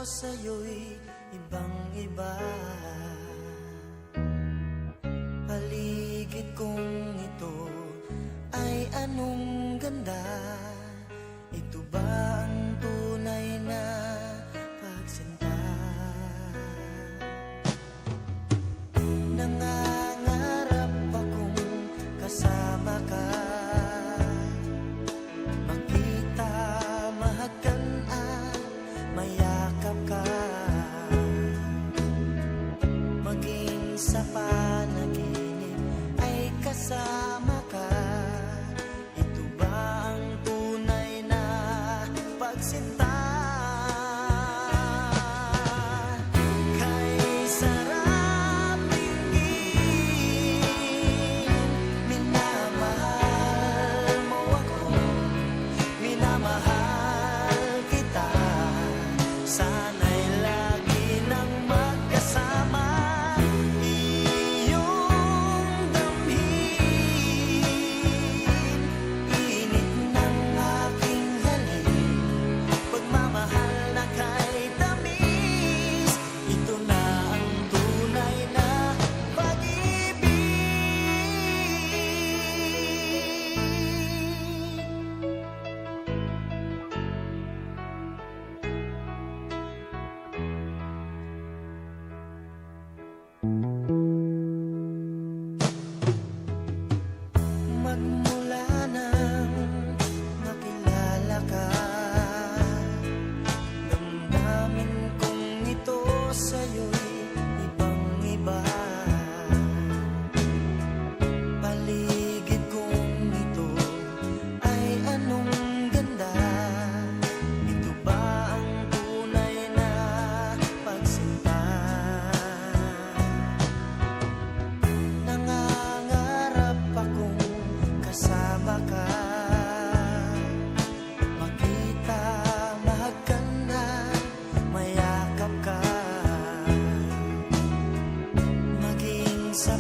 sa'yo'y ibang-iba. Paligid kong ito ay anong ganda. Ito ba ang tunay na pagsinta? Nangangarap akong kasama ka, makita, mahagan at mayakap ka, maging sa panaginip ay kasama ka. Ito ba ang tunay na pagsinta? Kay sarap tingin, minamahal mo ako, minamahal kita. Sana'y lagi nang magkasama, iyong damhin, init ng aking halik, pagmamahal na kay tamis. Ito na ang tunay na pag-ibig. Magmula nang nakilala ka, damdamin kong ito sa'yo'y ibang-iba. Paligid kong ito ay anong ganda. Ito ba ang tunay na pagsinta? Nangangarap akong kasama ka, makita, mahagan at mayakap ka, maging sa